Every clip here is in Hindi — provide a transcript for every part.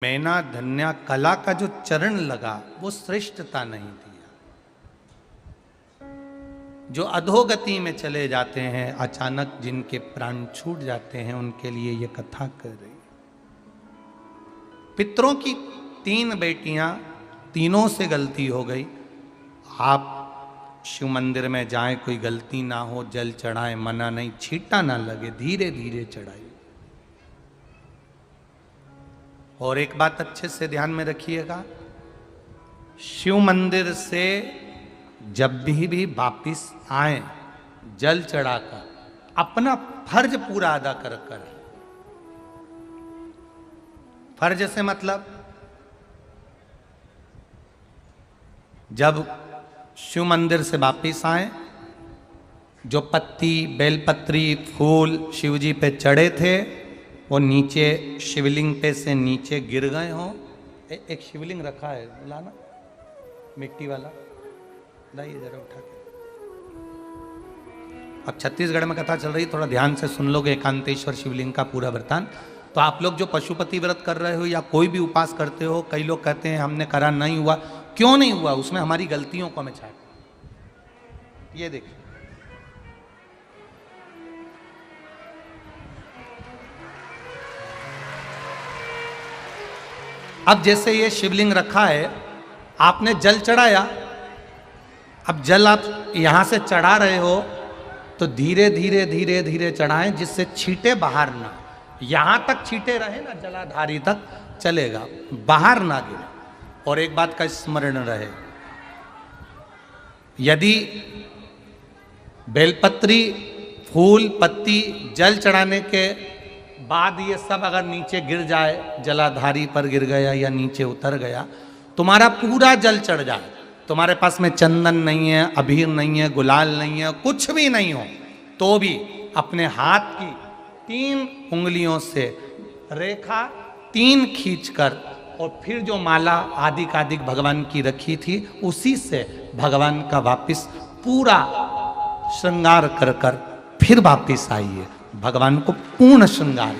मैना धन्या कला का जो चरण लगा वो श्रेष्ठता नहीं दिया। जो अधोगति में चले जाते हैं, अचानक जिनके प्राण छूट जाते हैं, उनके लिए ये कथा कर रही। पितरों की 3 बेटियां, तीनों से गलती हो गई। आप शिव मंदिर में जाएं, कोई गलती ना हो, जल चढ़ाएं, मना नहीं, छींटा ना लगे, धीरे धीरे चढ़ाइए। और एक बात अच्छे से ध्यान में रखिएगा, शिव मंदिर से जब भी वापिस आए, जल चढ़ाकर अपना फर्ज पूरा अदा कर कर। फर्ज से मतलब जब शिव मंदिर से वापिस आए, जो पत्ती, बेलपत्री, फूल शिवजी पे चढ़े थे वो नीचे शिवलिंग पे से नीचे गिर गए हों। एक शिवलिंग रखा है, लाना मिट्टी वाला, लाइए जरा उठा के। अब छत्तीसगढ़ में कथा चल रही, थोड़ा ध्यान से सुन लोगे एकांतेश्वर शिवलिंग का पूरा वृत्तांत। तो आप लोग जो पशुपति व्रत कर रहे हो या कोई भी उपास करते हो, कई लोग कहते हैं हमने करा नहीं हुआ। क्यों नहीं हुआ? उसमें हमारी गलतियों को हमें छाट। ये देखिए, अब जैसे ये शिवलिंग रखा है, आपने जल चढ़ाया, अब जल आप यहां से चढ़ा रहे हो तो धीरे धीरे धीरे धीरे चढ़ाएं, जिससे छींटे बाहर ना, यहां तक छींटे रहे ना, जलाधारी तक चलेगा, बाहर ना गिरे। और एक बात का स्मरण रहे, यदि बेलपत्री, फूल, पत्ती जल चढ़ाने के बाद ये सब अगर नीचे गिर जाए, जलाधारी पर गिर गया या नीचे उतर गया, तुम्हारा पूरा जल चढ़ जाए, तुम्हारे पास में चंदन नहीं है, अबीर नहीं है, गुलाल नहीं है, कुछ भी नहीं हो, तो भी अपने हाथ की 3 उंगलियों से रेखा 3 खींचकर और फिर जो माला आदिकादिक भगवान की रखी थी, उसी से भगवान का वापिस पूरा श्रृंगार कर कर फिर वापिस आइए, भगवान को पूर्ण श्रृंगार।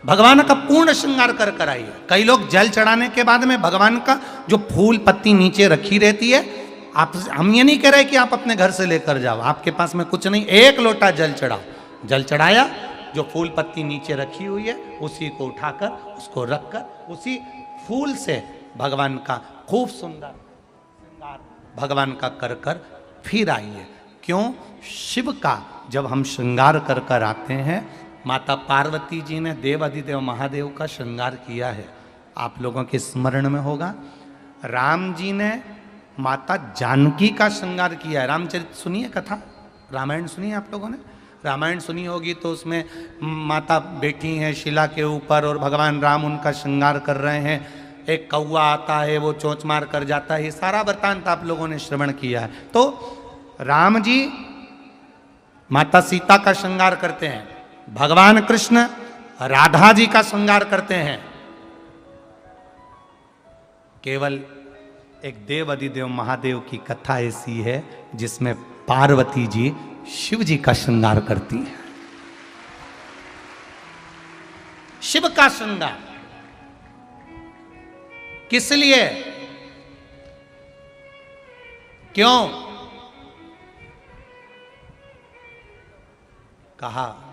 भगवान का पूर्ण श्रृंगार कर कर आइए। कई लोग जल चढ़ाने के बाद में भगवान का जो फूल पत्ती नीचे रखी रहती है, आप, हम ये नहीं कह रहे कि आप अपने घर से लेकर जाओ, आपके पास में कुछ नहीं, 1 लोटा जल चढ़ाओ, जल चढ़ाया, जो फूल पत्ती नीचे रखी हुई है उसी को उठाकर, उसको रखकर, उसी फूल से भगवान का खूब सुंदर श्रृंगार भगवान का कर कर फिर आइए। क्यों? शिव का जब हम श्रृंगार कर कर आते हैं, माता पार्वती जी ने देव अधिदेव महादेव का श्रृंगार किया है, आप लोगों के स्मरण में होगा। राम जी ने माता जानकी का श्रृंगार किया है। रामचरित सुनिए कथा, रामायण सुनिए, आप लोगों ने रामायण सुनी होगी, तो उसमें माता बैठी हैं शिला के ऊपर और भगवान राम उनका श्रृंगार कर रहे हैं। एक कौवा आता है, वो चोंच मार कर जाता है, ये सारा वृत्तांत आप लोगों ने श्रवण किया है। तो राम जी माता सीता का श्रृंगार करते हैं, भगवान कृष्ण राधा जी का श्रृंगार करते हैं। केवल एक देव अधिदेव महादेव की कथा ऐसी है जिसमें पार्वती जी शिव जी का श्रृंगार करती है। शिव का श्रृंगार किस लिए? क्यों? कहा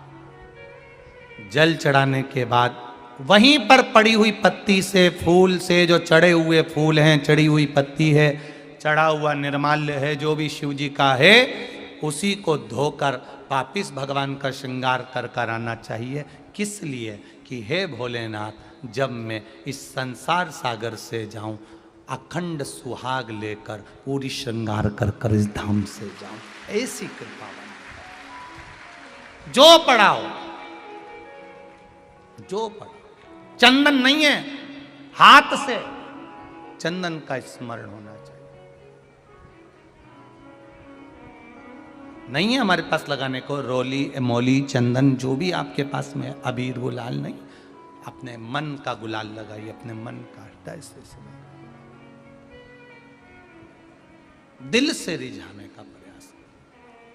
जल चढ़ाने के बाद वहीं पर पड़ी हुई पत्ती से, फूल से, जो चढ़े हुए फूल हैं, चढ़ी हुई पत्ती है, चढ़ा हुआ निर्माल्य है, जो भी शिव जी का है, उसी को धोकर वापिस भगवान का श्रृंगार कर कर आना चाहिए। किस लिए? कि हे भोलेनाथ, जब मैं इस संसार सागर से जाऊं, अखंड सुहाग लेकर पूरी श्रृंगार कर कर इस धाम से जाऊं, ऐसी कृपा बन। जो पढ़ाओ, जो पढ़ाओ, चंदन नहीं है, हाथ से चंदन का स्मरण होना चाहिए। नहीं है हमारे पास लगाने को रोली, मोली, चंदन, जो भी आपके पास में, अबीर, गुलाल नहीं, अपने मन का गुलाल लगाइए, अपने मन का हृदय से, दिल से रिझाने का प्रयास।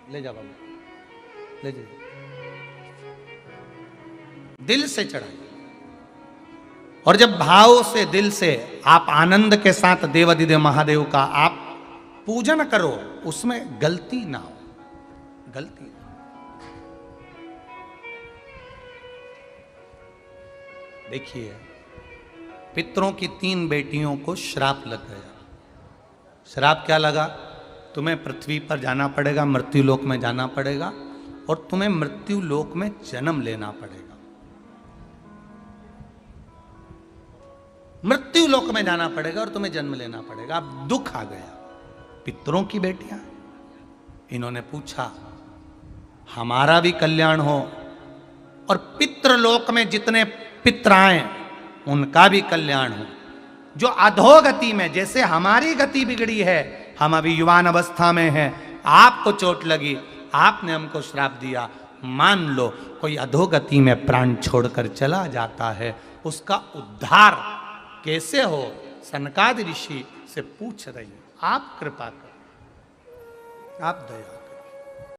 ले जा बाबू, ले जा, दिल से चढ़ाइए। और जब भाव से, दिल से आप आनंद के साथ देवाधिदेव महादेव का आप पूजन करो, उसमें गलती ना हो, गलती। देखिए, पितरों की 3 बेटियों को श्राप लग गया। श्राप क्या लगा? तुम्हें पृथ्वी पर जाना पड़ेगा, मृत्यु लोक में जाना पड़ेगा, और तुम्हें मृत्यु लोक में जन्म लेना पड़ेगा। मृत्यु लोक में जाना पड़ेगा और तुम्हें जन्म लेना पड़ेगा। अब दुख आ गया। पितरों की बेटियां, इन्होंने पूछा हमारा भी कल्याण हो और पितृलोक में जितने पितर आए उनका भी कल्याण हो। जो अधोगति में, जैसे हमारी गति बिगड़ी है, हम अभी युवान अवस्था में हैं, आपको चोट लगी, आपने हमको श्राप दिया, मान लो कोई अधोगति में प्राण छोड़कर चला जाता है, उसका उद्धार कैसे हो? सनकादि ऋषि से पूछ रही, आप कृपा करो, आप दया।